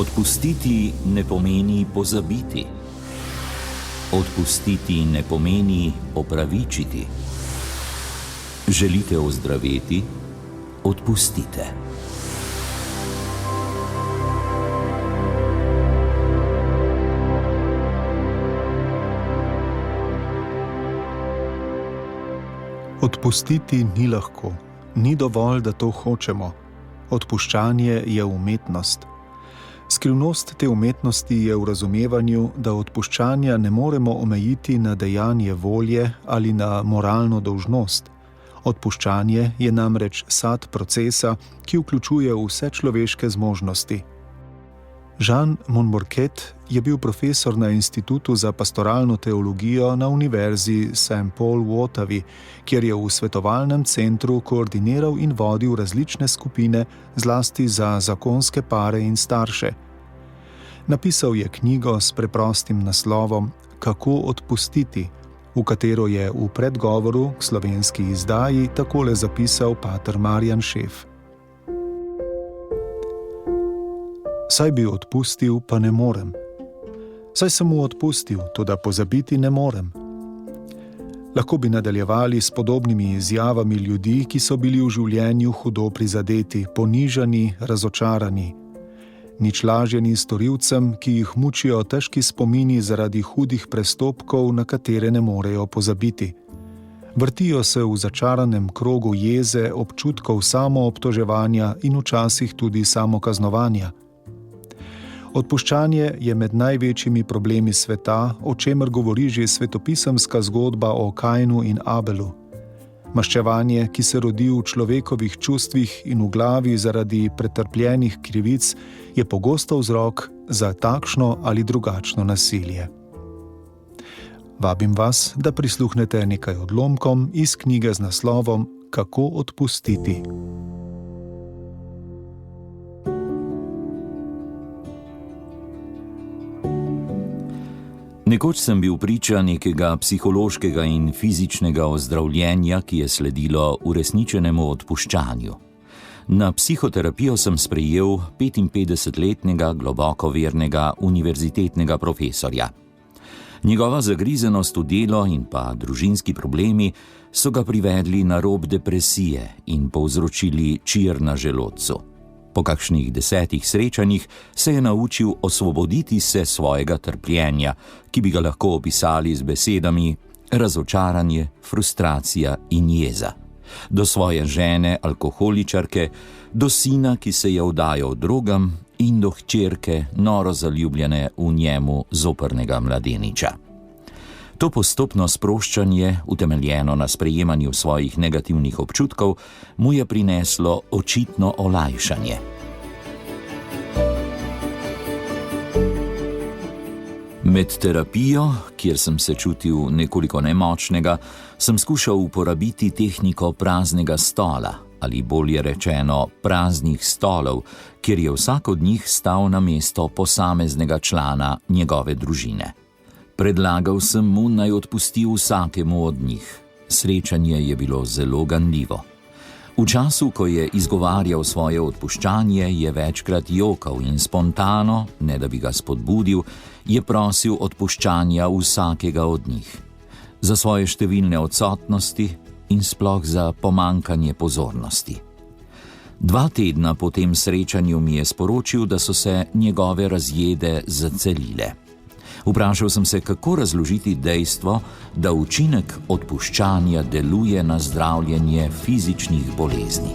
Odpustiti ne pomeni pozabiti. Odpustiti ne pomeni opravičiti. Želite ozdraveti? Odpustite. Odpustiti ni lahko, ni dovolj, da to hočemo. Odpuščanje je umetnost. Skrivnost te umetnosti je v razumevanju, da odpuščanja ne moremo omejiti na dejanje volje ali na moralno dolžnost. Odpuščanje je namreč sad procesa, ki vključuje vse človeške zmožnosti. Jean Monborquet je bil profesor na Institutu za pastoralno teologijo na Univerzi St. Paul v Ottawi, kjer je v svetovalnem centru koordiniral in vodil različne skupine, zlasti za zakonske pare in starše. Napisal je knjigo s preprostim naslovom Kako odpustiti, v katero je v predgovoru k slovenski izdaji takole zapisal pater Marjan Šef. Saj bi odpustil, pa ne morem. Saj sem mu odpustil, toda pozabiti ne morem. Lahko bi nadaljevali s podobnimi izjavami ljudi, ki so bili v življenju hudo prizadeti, ponižani, razočarani. Nič lažje ni storilcem, ki jih mučijo težki spomini zaradi hudih prestopkov, na katere ne morejo pozabiti. Vrtijo se v začaranem krogu jeze, občutkov samoobtoževanja in včasih tudi samokaznovanja. Odpuščanje je med največjimi problemi sveta, o čemer govori že svetopisemska zgodba o Kainu in Abelu. Maščevanje, ki se rodi v človekovih čustvih in v glavi zaradi pretrpljenih krivic, je pogosto vzrok za takšno ali drugačno nasilje. Vabim vas, da prisluhnete nekaj odlomkom iz knjige z naslovom Kako odpustiti. Nekoč sem bil priča nekega psihološkega in fizičnega ozdravljenja, ki je sledilo uresničenemu odpuščanju. Na psihoterapijo sem sprejel 55-letnega globoko vernega univerzitetnega profesorja. Njegova zagrizenost v delo in pa družinski problemi so ga privedli na rob depresije in povzročili čir na želodcu. Po kakšnih 10 srečanjih se je naučil osvoboditi se svojega trpljenja, ki bi ga lahko opisali z besedami razočaranje, frustracija in jeza. Do svoje žene, alkoholičarke, do sina, ki se je vdajal drogam, in do hčerke, noro zaljubljene v njemu zoprnega mladeniča. To postopno sproščanje, utemeljeno na sprejemanju svojih negativnih občutkov, mu je prineslo očitno olajšanje. Med terapijo, kjer sem se čutil nekoliko nemočnega, sem skušal uporabiti tehniko praznega stola, ali bolje rečeno praznih stolov, kjer je vsak od njih stal na mesto posameznega člana njegove družine. Predlagal sem mu, naj odpusti vsakemu od njih. Srečanje je bilo zelo ganljivo. V času, ko je izgovarjal svoje odpuščanje, je večkrat jokal in spontano, ne da bi ga spodbudil, je prosil odpuščanja vsakega od njih. Za svoje številne odsotnosti in sploh za pomankanje pozornosti. 2 tedna po tem srečanju mi je sporočil, da so se njegove razjede zacelile. Vprašal sem se, kako razložiti dejstvo, da učinek odpuščanja deluje na zdravljenje fizičnih bolezni.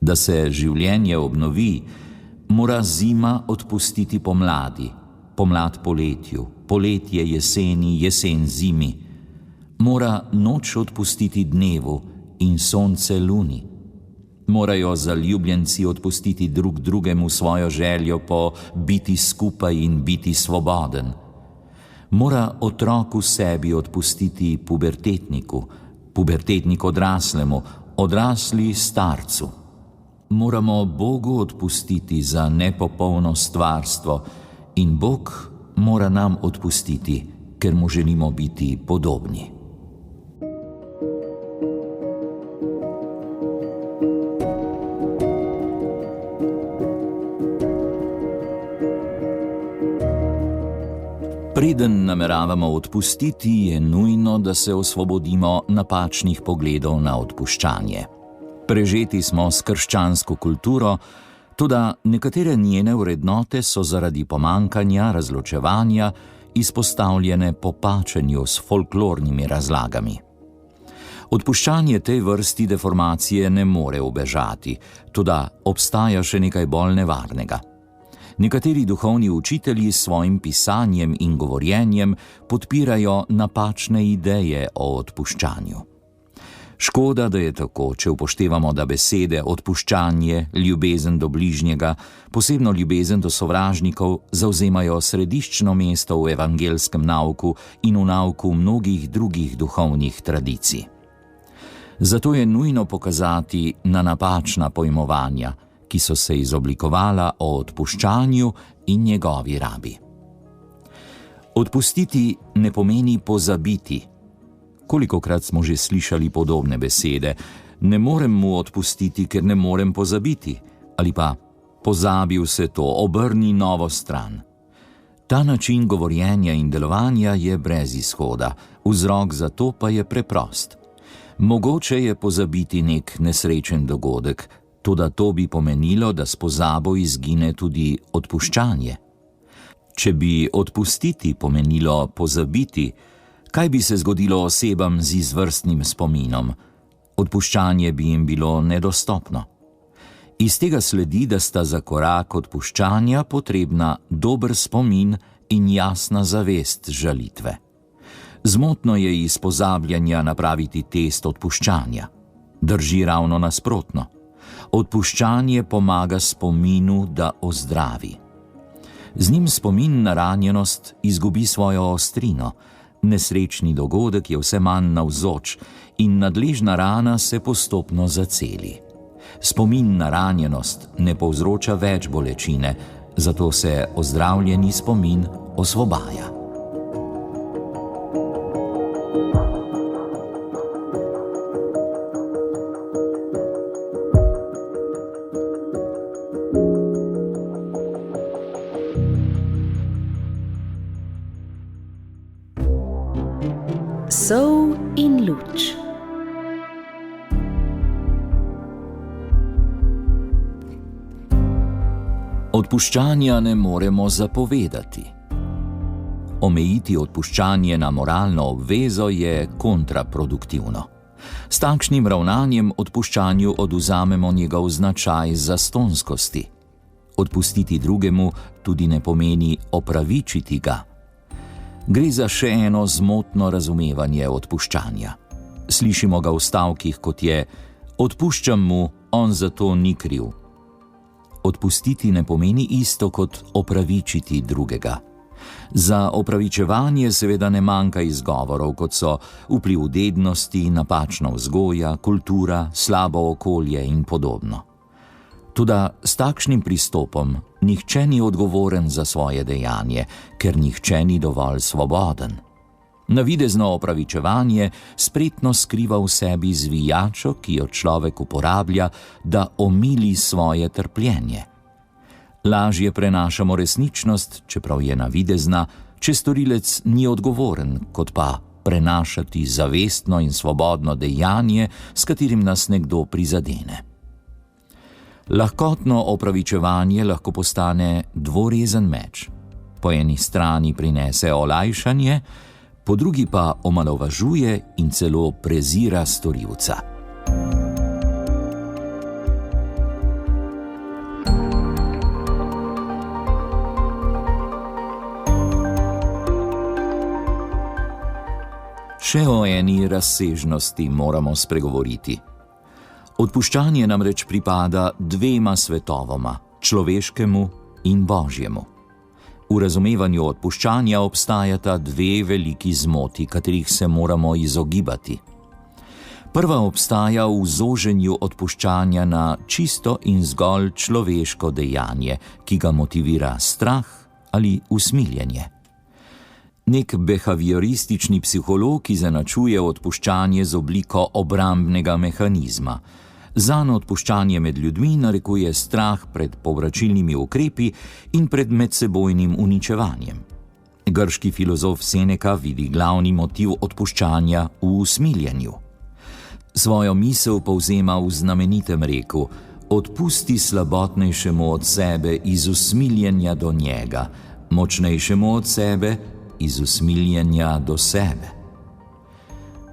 Da se življenje obnovi, mora zima odpustiti pomladi, pomlad poletju, poletje jeseni, jesen zimi. Mora noč odpustiti dnevu in sonce luni. Morajo zaljubljenci odpustiti drug drugemu svojo željo po biti skupaj in biti svoboden. Mora otrok v sebi odpustiti pubertetniku, pubertetnik odraslemu, odrasli starcu. Moramo Bogu odpustiti za nepopolno stvarstvo in Bog mora nam odpustiti, ker mu želimo biti podobni. Preden nameravamo odpustiti, je nujno, da se osvobodimo napačnih pogledov na odpuščanje. Prežeti smo s krščansko kulturo, toda nekatere njene vrednote so zaradi pomankanja, razločevanja izpostavljene popačenju s folklornimi razlagami. Odpuščanje tej vrsti deformacije ne more ubežati, toda obstaja še nekaj bolj nevarnega. Nekateri duhovni učitelji s svojim pisanjem in govorjenjem podpirajo napačne ideje o odpuščanju. Škoda, da je tako, če upoštevamo, da besede odpuščanje, ljubezen do bližnjega, posebno ljubezen do sovražnikov, zavzemajo središčno mesto v evangelskem nauku in v nauku mnogih drugih duhovnih tradicij. Zato je nujno pokazati na napačna pojmovanja, ki so se izoblikovala o odpuščanju in njegovi rabi. Odpustiti ne pomeni pozabiti. Kolikokrat smo že slišali podobne besede: ne morem mu odpustiti, ker ne morem pozabiti, ali pa pozabi vse to, obrni novo stran. Ta način govorjenja in delovanja je brez izhoda, vzrok za to pa je preprost. Mogoče je pozabiti nek nesrečen dogodek, toda to bi pomenilo, da s pozabo izgine tudi odpuščanje. Če bi odpustiti pomenilo pozabiti, kaj bi se zgodilo osebam z izvrstnim spominom? Odpuščanje bi jim bilo nedostopno. Iz tega sledi, da sta za korak odpuščanja potrebna dober spomin in jasna zavest žalitve. Zmotno je iz pozabljanja napraviti test odpuščanja. Drži ravno nasprotno. Odpuščanje pomaga spominu, da ozdravi. Z njim spomin na ranjenost izgubi svojo ostrino, nesrečni dogodek je vse manj navzoč in nadležna rana se postopno zaceli. Spomin na ranjenost ne povzroča več bolečine, zato se ozdravljeni spomin osvobaja. Sol in luč. Odpuščanja ne moremo zapovedati. Omejiti odpuščanje na moralno obvezo je kontraproduktivno. S takšnim ravnanjem odpuščanju odvzamemo njegov značaj zastonskosti. Odpustiti drugemu tudi ne pomeni opravičiti ga. Gre za še eno zmotno razumevanje odpuščanja. Slišimo ga v stavkih, kot je: odpuščam mu, on za to ni kriv. Odpustiti ne pomeni isto kot opravičiti drugega. Za opravičevanje seveda ne manjka izgovorov, kot so vpliv dednosti, napačna vzgoja, kultura, slabo okolje in podobno. Toda s takšnim pristopom nihče ni odgovoren za svoje dejanje, ker nihče ni dovolj svoboden. Navidezno opravičevanje spretno skriva v sebi zvijačo, ki jo človek uporablja, da omili svoje trpljenje. Lažje prenašamo resničnost, čeprav je navidezna, če storilec ni odgovoren, kot pa prenašati zavestno in svobodno dejanje, s katerim nas nekdo prizadene. Lahkotno opravičevanje lahko postane dvorezen meč. Po eni strani prinese olajšanje, po drugi pa omalovažuje in celo prezira storilca. Še o eni razsežnosti moramo spregovoriti. Odpuščanje namreč pripada dvema svetovoma, človeškemu in božjemu. V razumevanju odpuščanja obstajata dve veliki zmoti, katerih se moramo izogibati. Prva obstaja v zoženju odpuščanja na čisto in zgolj človeško dejanje, ki ga motivira strah ali usmiljenje. Nek behavioristični psiholog izenačuje odpuščanje z obliko obrambnega mehanizma. Zanj odpuščanje med ljudmi narekuje strah pred povračilnimi ukrepi in pred medsebojnim uničevanjem. Grški filozof Seneca vidi glavni motiv odpuščanja v usmiljenju. Svojo misel povzema v znamenitem reku: odpusti slabotnejšemu od sebe iz usmiljenja do njega, močnejšemu od sebe iz usmiljenja do sebe.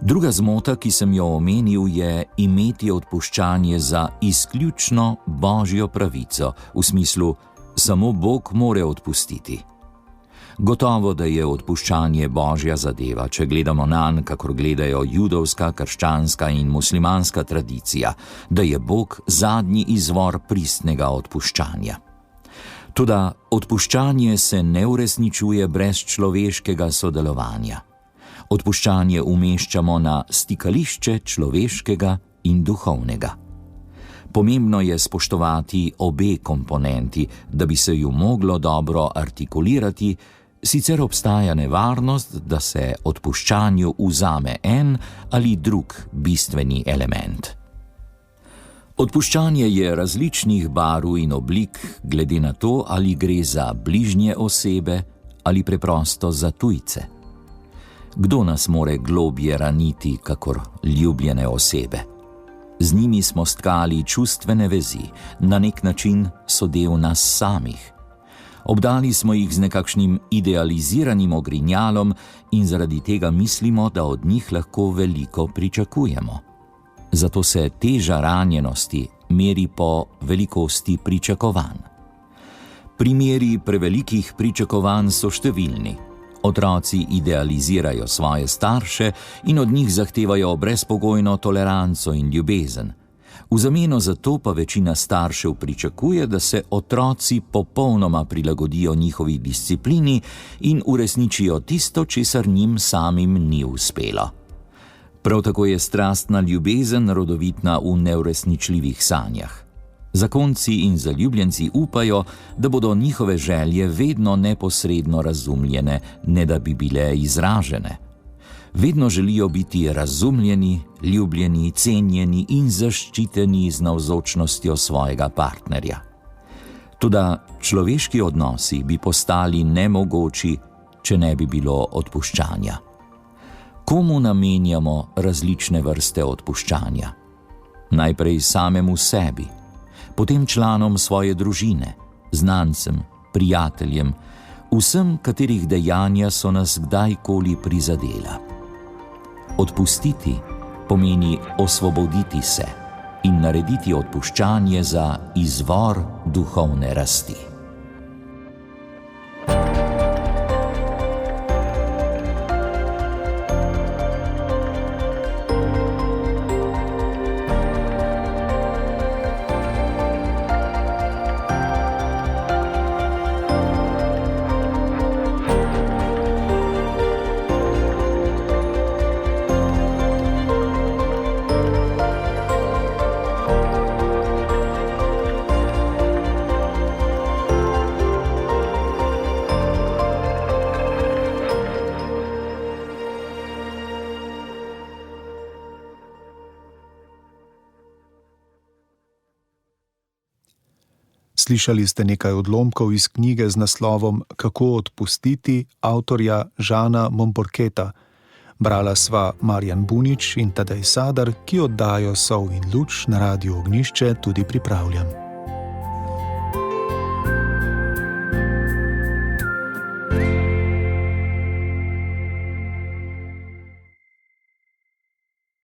Druga zmota, ki sem jo omenil, je imeti odpuščanje za izključno božjo pravico, v smislu, samo Bog more odpustiti. Gotovo, da je odpuščanje božja zadeva, če gledamo nanj, kakor gledajo judovska, krščanska in muslimanska tradicija, da je Bog zadnji izvor pristnega odpuščanja. Toda odpuščanje se ne uresničuje brez človeškega sodelovanja. Odpuščanje umeščamo na stikališče človeškega in duhovnega. Pomembno je spoštovati obe komponenti, da bi se ju moglo dobro artikulirati, sicer obstaja nevarnost, da se odpuščanju vzame en ali drug bistveni element. Odpuščanje je različnih barv in oblik, glede na to, ali gre za bližnje osebe ali preprosto za tujce. Kdo nas more globje raniti, kakor ljubljene osebe? Z njimi smo stkali čustvene vezi, na nek način so del nas samih. Obdali smo jih z nekakšnim idealiziranim ogrinjalom in zaradi tega mislimo, da od njih lahko veliko pričakujemo. Zato se teža ranjenosti meri po velikosti pričakovanj. Primeri prevelikih pričakovanj so številni. Otroci idealizirajo svoje starše in od njih zahtevajo brezpogojno toleranco in ljubezen. V zameno za to pa večina staršev pričakuje, da se otroci popolnoma prilagodijo njihovi disciplini in uresničijo tisto, česar njim samim ni uspelo. Prav tako je strastna ljubezen rodovitna v neuresničljivih sanjah. Zakonci in zaljubljenci upajo, da bodo njihove želje vedno neposredno razumljene, ne da bi bile izražene. Vedno želijo biti razumljeni, ljubljeni, cenjeni in zaščiteni z navzočnostjo svojega partnerja. Toda človeški odnosi bi postali nemogoči, če ne bi bilo odpuščanja. Komu namenjamo različne vrste odpuščanja? Najprej samemu sebi, potem članom svoje družine, znancem, prijateljem, vsem, katerih dejanja so nas kdajkoli prizadela. Odpustiti pomeni osvoboditi se in narediti odpuščanje za izvor duhovne rasti. Slišali ste nekaj odlomkov iz knjige z naslovom Kako odpustiti avtorja Žana Momporqueta. Brala sva Marjan Bunič in Tadej Sadar, ki oddajo Sol in luč na Radiu Ognjišče tudi pripravljam.